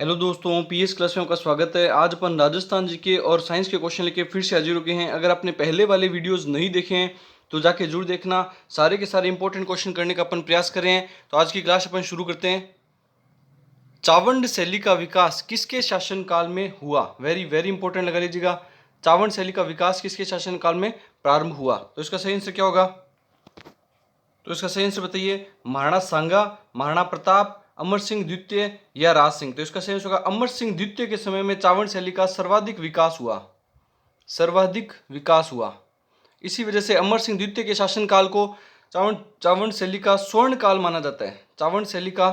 Hello दोस्तों, PS class में आपका स्वागत है। आज अपन राजस्थान जीके और साइंस के क्वेश्चन लेके फिर से हाजिर हो गए हैं। अगर आपने पहले वाले वीडियोस नहीं देखे हैं तो जाके जरूर देखना। सारे के सारे इंपॉर्टेंट क्वेश्चन करने का अपन प्रयास कर रहे हैं। तो आज की क्लास अपन शुरू करते हैं। चावंड शैली का विकास किसके शासनकाल में हुआ? वेरी वेरी इंपॉर्टेंट लगा लीजिएगा। चावंड शैली का विकास किसके शासनकाल में प्रारंभ हुआ? तो इसका सही आंसर क्या होगा? तो इसका सही आंसर बताइए। महाराणा सांगा, महाराणा प्रताप, अमर सिंह द्वितीय या राज सिंह? तो इसका सही आंसर होगा अमर सिंह द्वितीय के समय में चावंड शैली का सर्वाधिक विकास हुआ। सर्वाधिक विकास हुआ। इसी वजह से अमर सिंह द्वितीय के शासनकाल को चावंड शैली का स्वर्ण काल माना जाता है। चावंड शैली का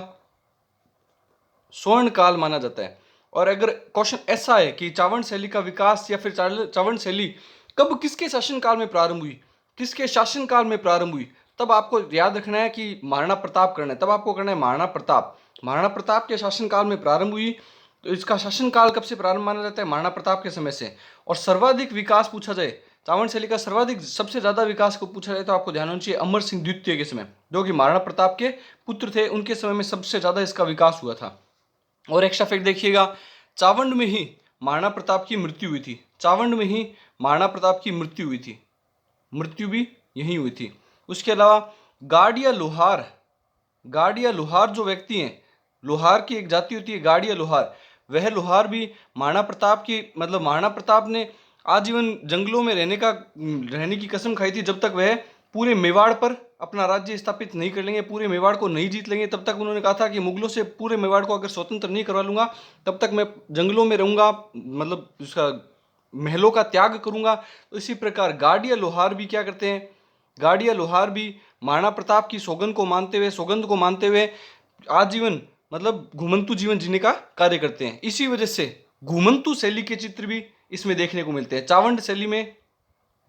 स्वर्ण काल माना जाता है। और अगर क्वेश्चन ऐसा है कि चावंड शैली का विकास या फिर चावंड शैली कब किसके शासनकाल में प्रारंभ हुई, किसके शासनकाल में प्रारंभ हुई, तब आपको याद रखना है कि महाराणा प्रताप करना है। तब आपको करना है महाराणा प्रताप। महाराणा प्रताप के शासनकाल में प्रारंभ हुई। तो इसका शासनकाल कब से प्रारंभ माना जाता है? महाराणा प्रताप के समय से। और सर्वाधिक विकास पूछा जाए, चावंड शैली का सर्वाधिक सबसे ज्यादा विकास को पूछा जाए तो आपको ध्यान होना चाहिए अमर सिंह द्वितीय के समय, जो कि महाराणा प्रताप के पुत्र थे। उनके समय में सबसे ज्यादा इसका विकास हुआ था। और एक्स्ट्रा फैक्ट देखिएगा, चावंड में ही महाराणा प्रताप की मृत्यु हुई थी। चावंड में ही महाराणा प्रताप की मृत्यु हुई थी। मृत्यु भी यहीं हुई थी। उसके अलावा गार्ड या लोहार जो व्यक्ति हैं, लोहार की एक जाति होती है गार्ड या लोहार, वह लोहार भी महाराणा प्रताप की महाराणा प्रताप ने आजीवन जंगलों में रहने की कसम खाई थी। जब तक वह पूरे मेवाड़ पर अपना राज्य स्थापित नहीं कर लेंगे, पूरे मेवाड़ को नहीं जीत लेंगे, तब तक उन्होंने कहा था कि मुगलों से पूरे मेवाड़ को अगर स्वतंत्र नहीं करवा लूंगा तब तक मैं जंगलों में रहूंगा, उसका महलों का त्याग करूंगा। तो इसी प्रकार गार्ड या लोहार भी क्या करते हैं? गार्ड या लोहार भी महाराणा प्रताप की सौगंध को मानते हुए आजीवन घुमंतु जीवन जीने का कार्य करते हैं। इसी वजह से घुमंतु शैली के चित्र भी इसमें देखने को मिलते हैं। चावंड शैली में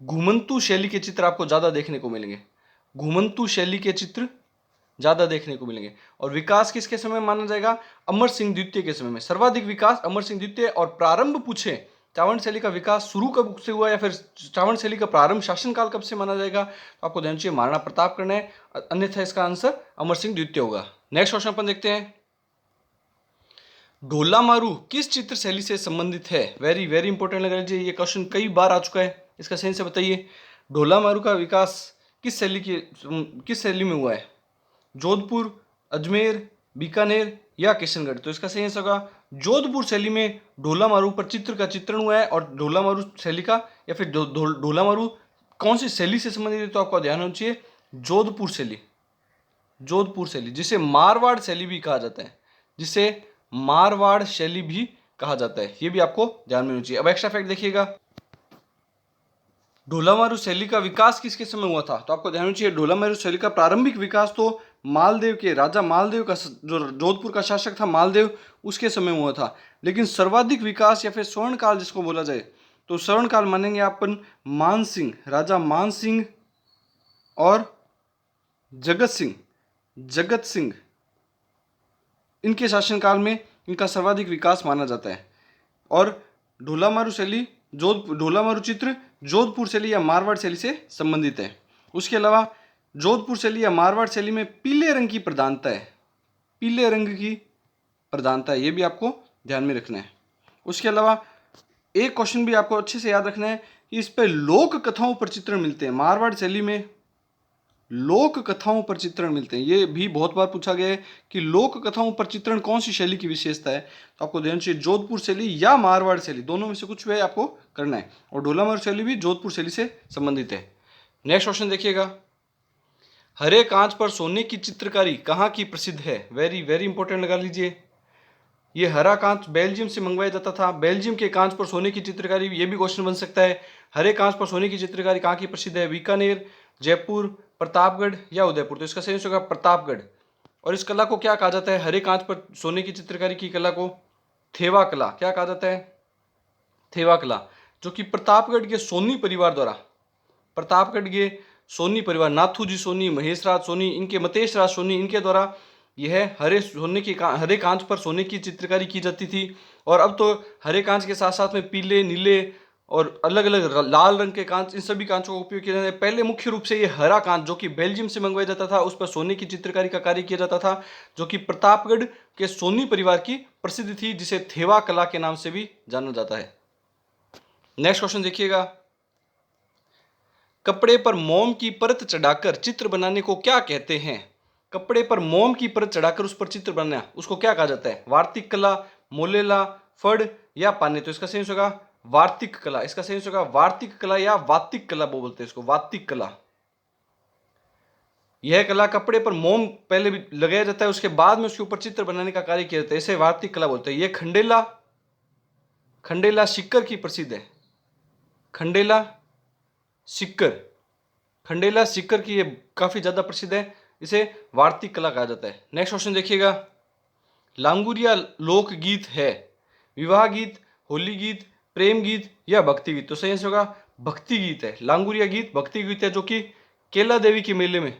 घुमंतु शैली के चित्र आपको ज्यादा देखने को मिलेंगे। घुमंतु शैली के चित्र ज्यादा देखने को मिलेंगे। और विकास किसके समय माना जाएगा? अमर सिंह द्वितीय के समय में। सर्वाधिक विकास अमर सिंह द्वितीय। और प्रारंभ पूछे चावंड शैली का विकास शुरू कब से हुआ या फिर चावंड शैली का प्रारंभ शासनकाल कब से माना जाएगा, तो आपको ध्यान चाहिए महाराणा प्रताप करना है, अन्यथा इसका आंसर अमर सिंह द्वितीय होगा। नेक्स्ट क्वेश्चन अपन देखते हैं। ढोला मारू किस चित्र शैली से संबंधित है? वेरी वेरी इंपॉर्टेंट लग लीजिए, ये क्वेश्चन कई बार आ चुका है। इसका सही से बताइए, ढोला मारू का विकास किस शैली में हुआ है? जोधपुर, अजमेर, बीकानेर या किशनगढ़? तो इसका सही आंसर होगा जोधपुर शैली में ढोला मारू पर चित्र का चित्रण हुआ है। और ढोला मारू शैली का या फिर ढोला मारू कौन सी शैली से संबंधित है, तो आपका ध्यान होना चाहिए जोधपुर शैली। जोधपुर शैली जिसे मारवाड़ शैली भी कहा जाता है, जिसे मारवाड़ शैली भी कहा जाता है, ये भी आपको ध्यान में होना चाहिए। अब एक्स्ट्रा फैक्ट देखिएगा, ढोला मारू शैली का विकास किसके समय हुआ था, तो आपको ध्यान चाहिए ढोला मारू शैली का प्रारंभिक विकास तो मालदेव के राजा मालदेव का, जो जोधपुर का शासक था मालदेव, उसके समय हुआ था। लेकिन सर्वाधिक विकास या फिर स्वर्ण काल जिसको बोला जाए तो स्वर्ण काल मानेंगे अपन मानसिंह, राजा मानसिंह और जगत सिंह इनके शासनकाल में इनका सर्वाधिक विकास माना जाता है। और ढोला मारू शैली ढोला मारू चित्र जोधपुर शैली या मारवाड़ शैली से संबंधित है। उसके अलावा जोधपुर शैली या मारवाड़ शैली में पीले रंग की प्रधानता है। पीले रंग की प्रधानता है, ये भी आपको ध्यान में रखना है। उसके अलावा एक क्वेश्चन भी आपको अच्छे से याद रखना है कि इस पर लोक कथाओं पर चित्रण मिलते हैं। मारवाड़ शैली में लोक कथाओं पर चित्रण मिलते हैं। ये भी बहुत बार पूछा गया है कि लोक कथाओं पर चित्रण कौन सी शैली की विशेषता है, तो आपको ध्यान चाहिए जोधपुर शैली या मारवाड़ शैली, दोनों में से कुछ भी आपको करना है। और ढोला मारू शैली भी जोधपुर शैली से संबंधित है। नेक्स्ट क्वेश्चन देखिएगा, हरे कांच पर सोने की चित्रकारी कहाँ की प्रसिद्ध है? वेरी वेरी इंपॉर्टेंट लगा लीजिए। ये हरा कांच बेल्जियम से मंगवाया जाता था। बेल्जियम के कांच पर सोने की चित्रकारी, ये भी क्वेश्चन बन सकता है। हरे कांच पर सोने की चित्रकारी कहाँ की प्रसिद्ध है? बीकानेर, जयपुर, प्रतापगढ़ या उदयपुर? तो इसका सही होगा प्रतापगढ़। और इस कला को क्या कहा जाता है? हरे कांच पर सोने की चित्रकारी की कला को थेवा कला। क्या कहा जाता है? थेवा कला, जो कि प्रतापगढ़ के सोनी परिवार द्वारा, प्रतापगढ़ के सोनी परिवार, नाथूजी सोनी, महेश राज सोनी, इनके मतेश राज सोनी, इनके द्वारा यह हरे कांच पर सोने की चित्रकारी की जाती थी। और अब तो हरे कांच के साथ साथ में पीले, नीले और अलग अलग लाल रंग के कांच, इन सभी कांचों का उपयोग किया जाता है। पहले मुख्य रूप से ये हरा कांच जो कि बेल्जियम से मंगवाया जाता था, उस पर सोने की चित्रकारी का कार्य किया जाता था, जो कि प्रतापगढ़ के सोनी परिवार की प्रसिद्ध थी, जिसे थेवा कला के नाम से भी जाना जाता है। नेक्स्ट क्वेश्चन देखिएगा, कपड़े पर मोम की परत चढ़ाकर चित्र बनाने को क्या कहते हैं? कपड़े पर मोम की परत चढ़ाकर उस पर चित्र बनाना, उसको क्या कहा जाता है? वार्तिक कला, मोलेला, फड़ या पाने? तो इसका सही होगा वार्तिक कला। इसका सही होगा वार्तिक कला या वातिक कला बोलते हैं इसको, वातिक कला। यह कला कपड़े पर मोम पहले भी लगाया जाता है, उसके बाद में उसके ऊपर चित्र बनाने का कार्य किया जाता है, इसे वार्तिक कला बोलते हैं। यह खंडेला, खंडेला सिक्कर की प्रसिद्ध है, खंडेला सिक्कर, खंडेला सिक्कर की ये काफी ज्यादा प्रसिद्ध है, इसे वार्तिक कला कहा जाता है। नेक्स्ट क्वेश्चन देखिएगा, लांगुरिया लोकगीत है, विवाह गीत, होली गीत, प्रेम गीत या भक्ति गीत? तो सही आंसर होगा भक्ति गीत है। लांगुरिया गीत भक्ति गीत है, जो कि केला देवी के मेले में,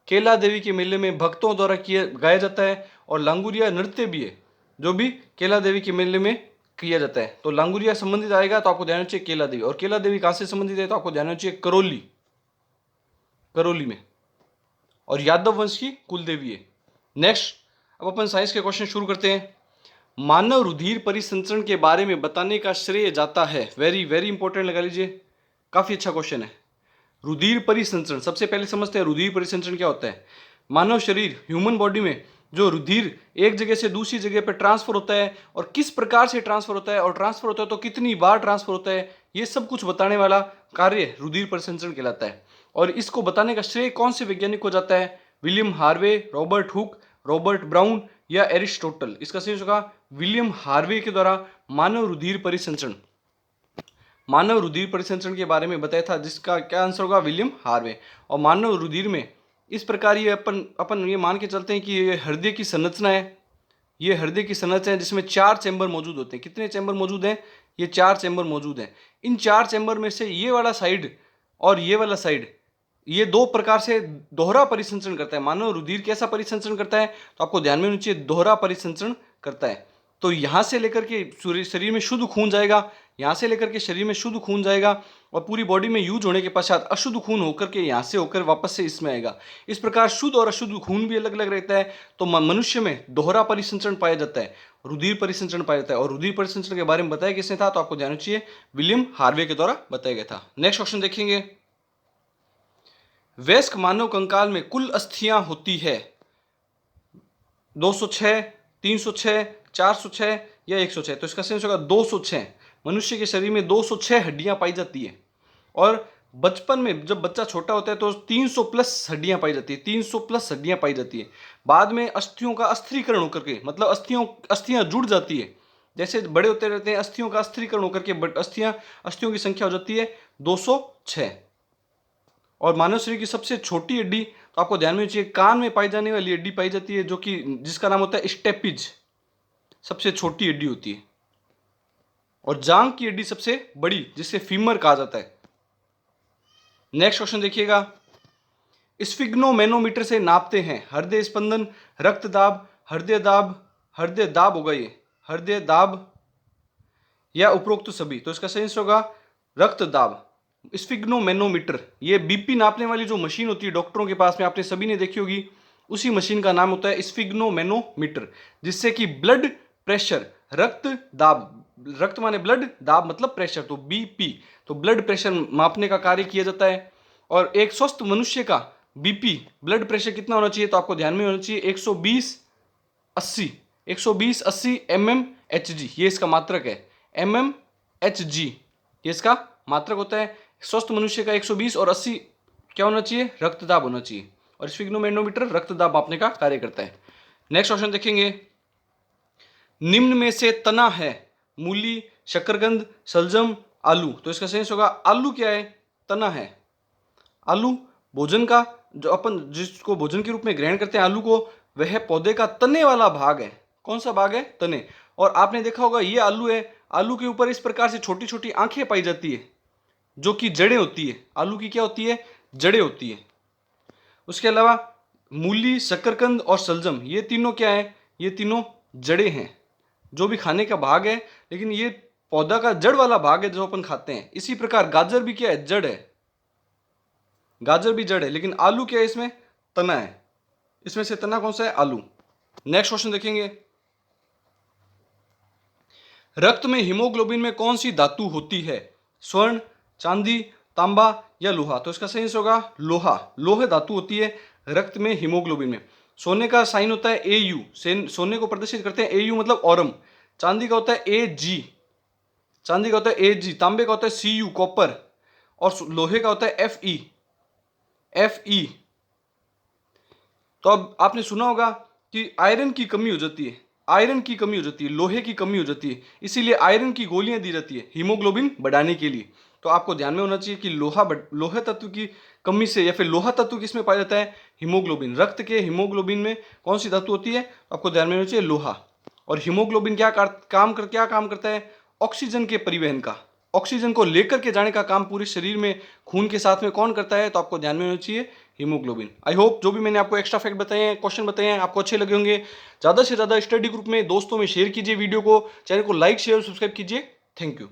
केला देवी के मेले में भक्तों द्वारा किया गाया जाता है। और लांगुरिया नृत्य भी है, जो भी केला देवी के मेले में किया जाता है। तो लांगुरिया संबंधित आएगा तो आपको ध्यान चाहिए केला देवी। और केला देवी कहां से संबंधित है? तो आपको ध्यान चाहिए करौली, करौली में। और यादव वंश की कुल देवी है। नेक्स्ट, अब अपन साइंस के क्वेश्चन शुरू करते हैं। मानव रुधिर परिसंचरण के बारे में बताने का श्रेय जाता है, वेरी वेरी इंपॉर्टेंट लगा लीजिए, काफी अच्छा क्वेश्चन है। रुधिर परिसंचरण, सबसे पहले समझते हैं रुधिर परिसंचरण क्या होता है। मानव शरीर, ह्यूमन बॉडी में जो रुधिर एक जगह से दूसरी जगह पर ट्रांसफर होता है और किस प्रकार से ट्रांसफर होता है, और ट्रांसफर होता है तो कितनी बार ट्रांसफर होता है, ये सब कुछ बताने वाला कार्य रुधिर परिसंचरण कहलाता है। और इसको बताने का श्रेय कौन से वैज्ञानिक को जाता है? William Harvey, Robert Hooke, Robert brown या एरिस्टोटल? इसका सही होगा विलियम हार्वे के द्वारा मानव रुधिर परिसंचरण, मानव रुधिर परिसंचरण के बारे में बताया था, जिसका क्या आंसर होगा? William Harvey. और मानव रुधिर में इस प्रकार ये अपन ये मान के चलते हैं कि ये हृदय की संरचना है, ये हृदय की संरचना है जिसमें 4 चैम्बर मौजूद होते हैं। कितने चैम्बर मौजूद हैं? ये 4 चैम्बर मौजूद हैं। इन 4 चैम्बर में से ये वाला साइड और ये वाला साइड, ये दो प्रकार से दोहरा परिसंचरण करता है। मानव रुधिर कैसा परिसंचरण करता है? तो आपको ध्यान में होना चाहिए दोहरा परिसंचरण करता है। तो यहां से लेकर के शरीर में शुद्ध खून जाएगा, यहां से लेकर के शरीर में शुद्ध खून जाएगा और पूरी बॉडी में यूज होने के पश्चात अशुद्ध खून होकर के यहां से होकर वापस से इसमें आएगा। इस प्रकार शुद्ध और अशुद्ध खून भी अलग अलग रहता है। तो मनुष्य में दोहरा परिसंचरण पाया जाता है, रुधिर परिसंचरण पाया जाता है। और रुधिर परिसंचरण के बारे में बताया किसने था? तो आपको ध्यान चाहिए विलियम हार्वे के द्वारा बताया गया था। नेक्स्ट क्वेश्चन देखेंगे, वयस्क मानव कंकाल में कुल अस्थियां होती है 206, 306, 406 या 106? तो इसका सही होगा 206। मनुष्य के शरीर में 206 हड्डियां पाई जाती है। और बचपन में जब बच्चा छोटा होता है तो 300 प्लस हड्डियां पाई जाती है, 300 प्लस हड्डियां पाई जाती है। बाद में अस्थियों का अस्थिरीकरण होकर के, मतलब अस्थियां जुड़ जाती है। जैसे बड़े होते रहते हैं अस्थियों का अस्थिरीकरण होकर के अस्थियों की संख्या हो जाती है 206। और मानव शरीर की सबसे छोटी हड्डी, तो आपको ध्यान में चाहिए कान में पाई जाने वाली हड्डी पाई जाती है, जो कि जिसका नाम होता है स्टेपिज, सबसे छोटी हड्डी होती है। और जांघ की हड्डी सबसे बड़ी, जिसे फीमर कहा जाता है। नेक्स्ट क्वेश्चन देखिएगा, स्फिग्नोमेनोमीटर से नापते हैं हृदय स्पंदन, रक्तदाब, हृदय दाब होगा, ये हृदय दाब या उपरोक्त सभी? तो इसका सही होगा रक्तदाब। स्फिग्नोमेनोमीटर, ये बीपी नापने वाली जो मशीन होती है डॉक्टरों के पास में, आपने सभी ने देखी होगी, उसी मशीन का नाम होता है स्फिग्नोमेनोमीटर, जिससे कि ब्लड प्रेशर, रक्त दाब, रक्त माने ब्लड, दाब मतलब प्रेशर, तो बीपी, तो ब्लड प्रेशर मापने का कार्य किया जाता है। और एक स्वस्थ मनुष्य का बीपी, ब्लड प्रेशर कितना होना चाहिए? तो आपको ध्यान में होना चाहिए 120/80, 120/80 mmHg, ये इसका मात्रक है, mmHg ये इसका मात्रक होता है। स्वस्थ मनुष्य का 120 और 80 क्या होना चाहिए? रक्तदाब होना चाहिए। और स्फिग्नोमेनोमीटर रक्तदाब मापने का कार्य करता है। नेक्स्ट क्वेश्चन देखेंगे, निम्न में से तना है मूली, शकरकंद, सलजम, आलू? तो इसका सही होगा आलू क्या है? तना है। आलू भोजन का, जो अपन जिसको भोजन के रूप में ग्रहण करते हैं आलू को, वह पौधे का तने वाला भाग है। कौन सा भाग है? तने। और आपने देखा होगा ये आलू है, आलू के ऊपर इस प्रकार से छोटी छोटी आंखें पाई जाती है, जो कि जड़ें होती है। आलू की क्या होती है? जड़ें होती है। उसके अलावा मूली, शकरकंद और सलजम, ये तीनों क्या है? ये तीनों जड़ें हैं, जो भी खाने का भाग है, लेकिन ये पौधा का जड़ वाला भाग है जो अपन खाते हैं। इसी प्रकार गाजर भी क्या है, जड़ है, गाजर भी जड़ है। लेकिन आलू क्या है, इसमें तना है। इसमें से तना कौन सा है, आलू। नेक्स्ट क्वेश्चन देखेंगे, रक्त में हीमोग्लोबिन में कौन सी धातु होती है, स्वर्ण, चांदी, तांबा या लोहा। तो इसका सही होगा लोहा। लोहे धातु होती है रक्त में हीमोग्लोबिन में। सोने का साइन होता है AU, सोने को प्रदर्शित करते हैं AU मतलब ऑरम। चांदी का होता है AG, चांदी का होता है AG। तांबे का होता है CU कॉपर, और लोहे का होता है FE। तो अब आपने सुना होगा कि आयरन की कमी हो जाती है, आयरन की कमी हो जाती है, लोहे की कमी हो जाती है, इसीलिए आयरन की गोलियां दी जाती है हीमोग्लोबिन बढ़ाने के लिए। तो आपको ध्यान में होना चाहिए कि लोहा तत्व की कमी से, या फिर लोहा तत्व किसमें पाया जाता है, हीमोग्लोबिन। रक्त के हीमोग्लोबिन में कौन सी धातु होती है, तो आपको ध्यान में होना चाहिए लोहा। और हीमोग्लोबिन क्या काम करता है, ऑक्सीजन के परिवहन का, ऑक्सीजन को लेकर के जाने का काम पूरे शरीर में खून के साथ में कौन करता है, तो आपको ध्यान में होना चाहिए हीमोग्लोबिन। आई होप जो भी मैंने आपको एक्स्ट्रा फैक्ट बताए हैं, क्वेश्चन बताए हैं, आपको अच्छे लगे होंगे। ज़्यादा से ज़्यादा स्टडी ग्रुप में दोस्तों में शेयर कीजिए वीडियो को, चैनल को लाइक शेयर सब्सक्राइब कीजिए। Thank you.